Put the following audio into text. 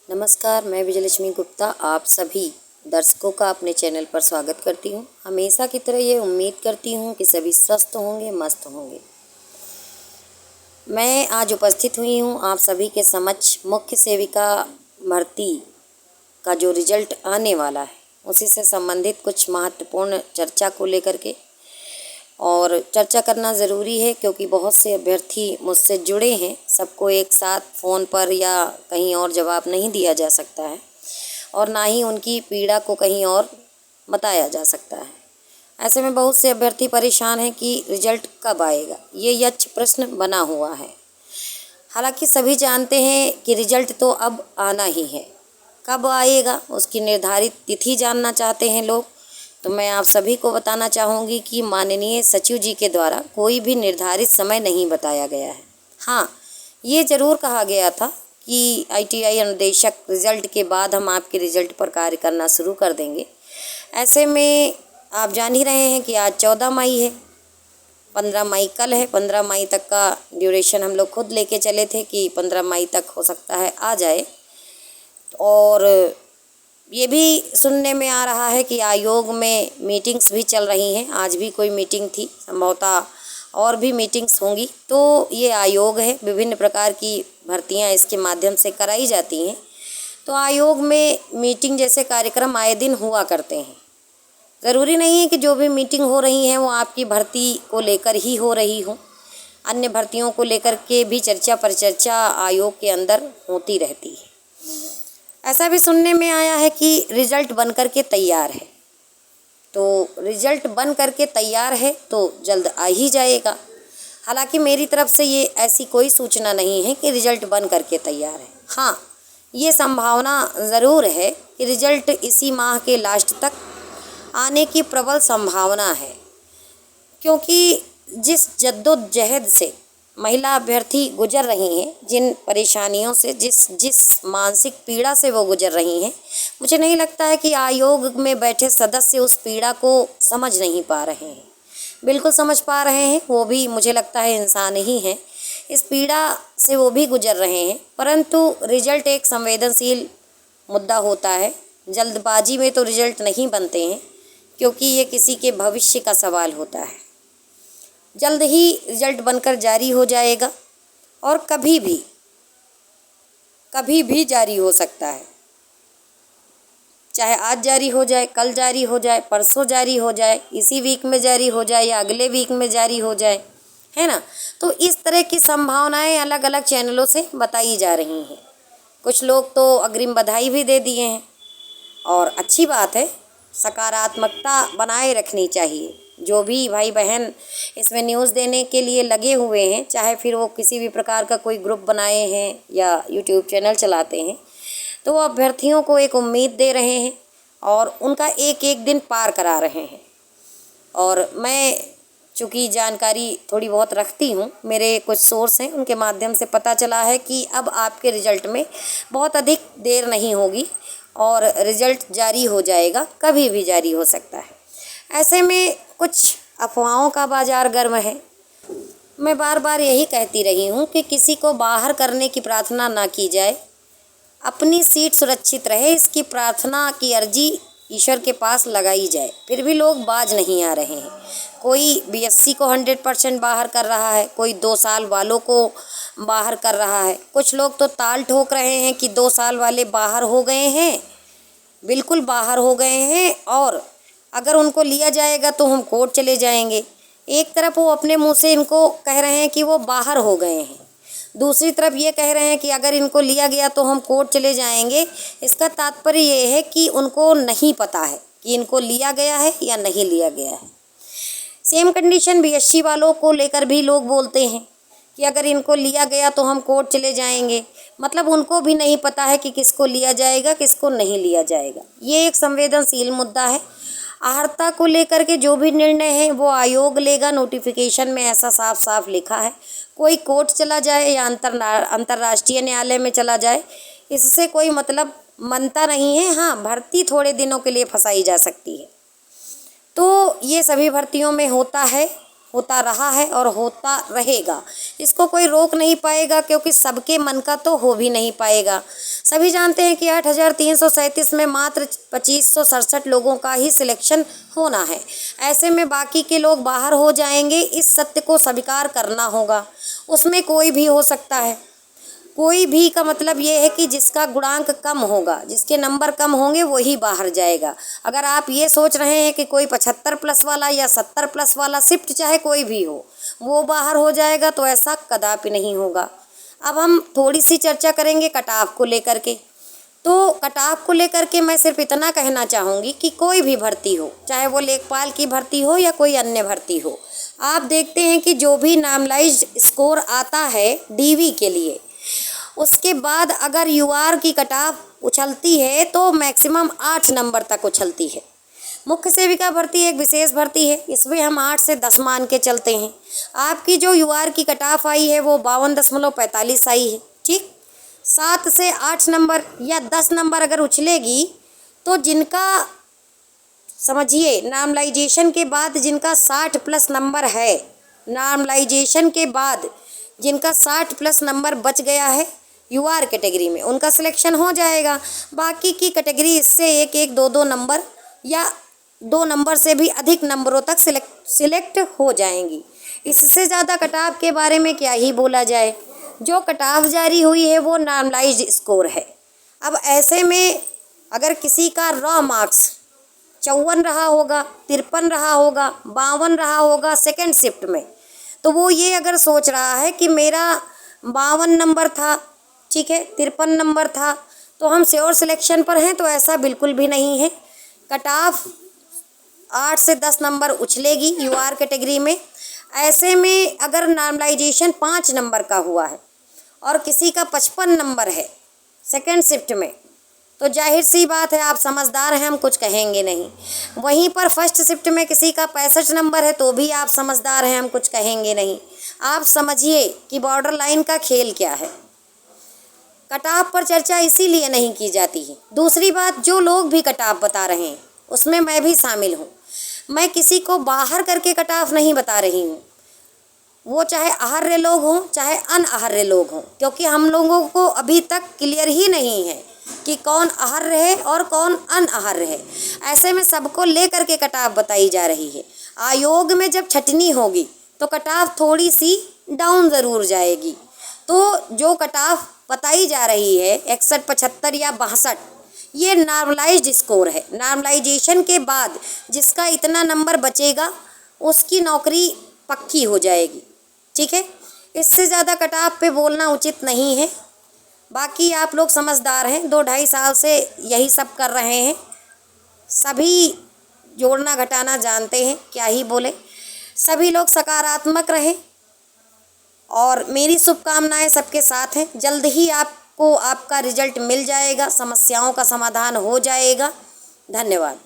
नमस्कार, मैं विजयलक्ष्मी गुप्ता आप सभी दर्शकों का अपने चैनल पर स्वागत करती हूँ। हमेशा की तरह ये उम्मीद करती हूँ कि सभी स्वस्थ होंगे, मस्त होंगे। मैं आज उपस्थित हुई हूँ आप सभी के समक्ष मुख्य सेविका भर्ती का जो रिजल्ट आने वाला है उसी से संबंधित कुछ महत्वपूर्ण चर्चा को लेकर के और चर्चा करना ज़रूरी है, क्योंकि बहुत से अभ्यर्थी मुझसे जुड़े हैं। सबको एक साथ फ़ोन पर या कहीं और जवाब नहीं दिया जा सकता है और ना ही उनकी पीड़ा को कहीं और बताया जा सकता है। ऐसे में बहुत से अभ्यर्थी परेशान हैं कि रिजल्ट कब आएगा, ये यक्ष प्रश्न बना हुआ है। हालांकि सभी जानते हैं कि रिजल्ट तो अब आना ही है। कब आएगा उसकी निर्धारित तिथि जानना चाहते हैं लोग, तो मैं आप सभी को बताना चाहूँगी कि माननीय सचिव जी के द्वारा कोई भी निर्धारित समय नहीं बताया गया है। हाँ, ये ज़रूर कहा गया था कि ITI अनुदेशक रिज़ल्ट के बाद हम आपके रिज़ल्ट पर कार्य करना शुरू कर देंगे। ऐसे में आप जान ही रहे हैं कि आज 14 मई है, 15 मई कल है। 15 मई तक का ड्यूरेशन हम लोग खुद लेके चले थे कि 15 मई तक हो सकता है आ जाए। और ये भी सुनने में आ रहा है कि आयोग में मीटिंग्स भी चल रही हैं। आज भी कोई मीटिंग थी, संभवतः और भी मीटिंग्स होंगी। तो ये आयोग है, विभिन्न प्रकार की भर्तियां इसके माध्यम से कराई जाती हैं। तो आयोग में मीटिंग जैसे कार्यक्रम आए दिन हुआ करते हैं। ज़रूरी नहीं है कि जो भी मीटिंग हो रही हैं वो आपकी भर्ती को लेकर ही हो रही हो। अन्य भर्तियों को लेकर के भी चर्चा परिचर्चा आयोग के अंदर होती रहती है। ऐसा भी सुनने में आया है कि रिजल्ट बन कर के तैयार है। तो रिजल्ट बन कर के तैयार है तो जल्द आ ही जाएगा। हालांकि मेरी तरफ से ये ऐसी कोई सूचना नहीं है कि रिजल्ट बन कर के तैयार है। हाँ, ये संभावना ज़रूर है कि रिजल्ट इसी माह के लास्ट तक आने की प्रबल संभावना है, क्योंकि जिस जद्दोजहद से महिला अभ्यर्थी गुजर रही हैं, जिन परेशानियों से, जिस मानसिक पीड़ा से वो गुजर रही हैं, मुझे नहीं लगता है कि आयोग में बैठे सदस्य उस पीड़ा को समझ नहीं पा रहे हैं। बिल्कुल समझ पा रहे हैं, वो भी मुझे लगता है इंसान ही हैं। इस पीड़ा से वो भी गुजर रहे हैं, परंतु रिजल्ट एक संवेदनशील मुद्दा होता है। जल्दबाजी में तो रिजल्ट नहीं बनते हैं, क्योंकि ये किसी के भविष्य का सवाल होता है। जल्द ही रिजल्ट बनकर जारी हो जाएगा और कभी भी जारी हो सकता है। चाहे आज जारी हो जाए, कल जारी हो जाए, परसों जारी हो जाए, इसी वीक में जारी हो जाए या अगले वीक में जारी हो जाए, है ना। तो इस तरह की संभावनाएं अलग अलग चैनलों से बताई जा रही हैं। कुछ लोग तो अग्रिम बधाई भी दे दिए हैं और अच्छी बात है। सकारात्मकता बनाए रखनी चाहिए। जो भी भाई बहन इसमें न्यूज़ देने के लिए लगे हुए हैं, चाहे फिर वो किसी भी प्रकार का कोई ग्रुप बनाए हैं या यूट्यूब चैनल चलाते हैं, तो वो अभ्यर्थियों को एक उम्मीद दे रहे हैं और उनका एक एक दिन पार करा रहे हैं। और मैं चूँकि जानकारी थोड़ी बहुत रखती हूँ, मेरे कुछ सोर्स हैं, उनके माध्यम से पता चला है कि अब आपके रिजल्ट में बहुत अधिक देर नहीं होगी और रिजल्ट जारी हो जाएगा, कभी भी जारी हो सकता है। ऐसे में कुछ अफवाहों का बाजार गर्म है। मैं बार बार यही कहती रही हूँ कि किसी को बाहर करने की प्रार्थना ना की जाए। अपनी सीट सुरक्षित रहे, इसकी प्रार्थना की अर्जी ईश्वर के पास लगाई जाए। फिर भी लोग बाज नहीं आ रहे हैं। कोई BSc को 100% बाहर कर रहा है, कोई 2 साल वालों को बाहर कर रहा है। कुछ लोग तो ताल ठोक रहे हैं कि 2 साल वाले बाहर हो गए हैं, बिल्कुल बाहर हो गए हैं और अगर उनको लिया जाएगा तो हम कोर्ट चले जाएंगे। एक तरफ वो अपने मुंह से इनको कह रहे हैं कि वो बाहर हो गए हैं, दूसरी तरफ ये कह रहे हैं कि अगर इनको लिया गया तो हम कोर्ट चले जाएंगे। इसका तात्पर्य ये है कि उनको नहीं पता है कि इनको लिया गया है या नहीं लिया गया है। सेम कंडीशन BSc वालों को लेकर भी लोग बोलते हैं कि अगर इनको लिया गया तो हम कोर्ट चले जाएंगे। मतलब उनको भी नहीं पता है कि किसको लिया जाएगा, किसको नहीं लिया जाएगा। ये एक संवेदनशील मुद्दा है। अर्हता को लेकर के जो भी निर्णय है वो आयोग लेगा। नोटिफिकेशन में ऐसा साफ साफ लिखा है। कोई कोर्ट चला जाए या अंतर्राष्ट्रीय न्यायालय में चला जाए, इससे कोई मतलब बनता नहीं है। हाँ, भर्ती थोड़े दिनों के लिए फंसाई जा सकती है। तो ये सभी भर्तियों में होता है होता रहा है और होता रहेगा। इसको कोई रोक नहीं पाएगा, क्योंकि सबके मन का तो हो भी नहीं पाएगा। सभी जानते हैं कि 8,337 में मात्र 2,567 लोगों का ही सिलेक्शन होना है। ऐसे में बाकी के लोग बाहर हो जाएंगे। इस सत्य को स्वीकार करना होगा। उसमें कोई भी हो सकता है। कोई भी का मतलब ये है कि जिसका गुणांक कम होगा, जिसके नंबर कम होंगे वही बाहर जाएगा। अगर आप ये सोच रहे हैं कि कोई 75 प्लस वाला या 70 प्लस वाला शिफ्ट चाहे कोई भी हो वो बाहर हो जाएगा, तो ऐसा कदापि नहीं होगा। अब हम थोड़ी सी चर्चा करेंगे कट ऑफ को लेकर के। तो कट ऑफ को लेकर के मैं सिर्फ इतना कहना चाहूँगी कि कोई भी भर्ती हो, चाहे वो लेखपाल की भर्ती हो या कोई अन्य भर्ती हो, आप देखते हैं कि जो भी नॉर्मलाइज्ड स्कोर आता है डीवी के लिए, उसके बाद अगर यूआर की कट ऑफ उछलती है तो मैक्सिमम 8 नंबर तक उछलती है। मुख्य सेविका भर्ती एक विशेष भर्ती है, इसमें हम 8 से 10 मान के चलते हैं। आपकी जो यूआर की कट ऑफ आई है वो 52.45 आई है, ठीक। 7 से 8 नंबर या 10 नंबर अगर उछलेगी तो जिनका समझिए नॉर्मलाइजेशन के बाद जिनका 60 प्लस नंबर है, नॉर्मलाइजेशन के बाद जिनका 60 प्लस नंबर बच गया है यूआर कैटेगरी में, उनका सिलेक्शन हो जाएगा। बाकी की कैटेगरी इससे 1-1, 2-2 नंबर या 2 नंबर से भी अधिक नंबरों तक सिलेक्ट हो जाएंगी। इससे ज़्यादा कट ऑफ के बारे में क्या ही बोला जाए। जो कट ऑफ जारी हुई है वो नॉर्मलाइज्ड स्कोर है। अब ऐसे में अगर किसी का रॉ मार्क्स 54 रहा होगा, 53 रहा होगा, 52 रहा होगा सेकेंड शिफ्ट में, तो वो ये अगर सोच रहा है कि मेरा 52 नंबर था, ठीक है, 53 नंबर था, तो हम श्योर सिलेक्शन पर हैं, तो ऐसा बिल्कुल भी नहीं है। कट ऑफ 8 से 10 नंबर उछलेगी यूआर कैटेगरी में। ऐसे में अगर नॉर्मलाइजेशन 5 नंबर का हुआ है और किसी का 55 नंबर है सेकेंड शिफ्ट में, तो जाहिर सी बात है आप समझदार हैं, हम कुछ कहेंगे नहीं। वहीं पर फर्स्ट शिफ्ट में किसी का 65 नंबर है तो भी आप समझदार हैं, हम कुछ कहेंगे नहीं। आप समझिए कि बॉर्डर लाइन का खेल क्या है। कट ऑफ पर चर्चा इसीलिए नहीं की जाती है। दूसरी बात, जो लोग भी कट ऑफ बता रहे हैं उसमें मैं भी शामिल हूँ। मैं किसी को बाहर करके कट ऑफ नहीं बता रही हूँ, वो चाहे आहार्य लोग हों चाहे अनआहार्य लोग हों, क्योंकि हम लोगों को अभी तक क्लियर ही नहीं है कि कौन आहार्य है और कौन अनआहार्य है। ऐसे में सबको लेकर के कट ऑफ बताई जा रही है। आयोग में जब छटनी होगी तो कट ऑफ थोड़ी सी डाउन ज़रूर जाएगी। तो जो कट ऑफ बताई जा रही है 61, 75 या 62, ये नॉर्मलाइज्ड स्कोर है। नॉर्मलाइजेशन के बाद जिसका इतना नंबर बचेगा उसकी नौकरी पक्की हो जाएगी, ठीक है। इससे ज़्यादा कट ऑफ पे बोलना उचित नहीं है। बाकी आप लोग समझदार हैं, 2-2.5 साल से यही सब कर रहे हैं, सभी जोड़ना घटाना जानते हैं, क्या ही बोले। सभी लोग सकारात्मक रहें और मेरी शुभकामनाएं सबके साथ हैं। जल्द ही आपको आपका रिजल्ट मिल जाएगा, समस्याओं का समाधान हो जाएगा। धन्यवाद।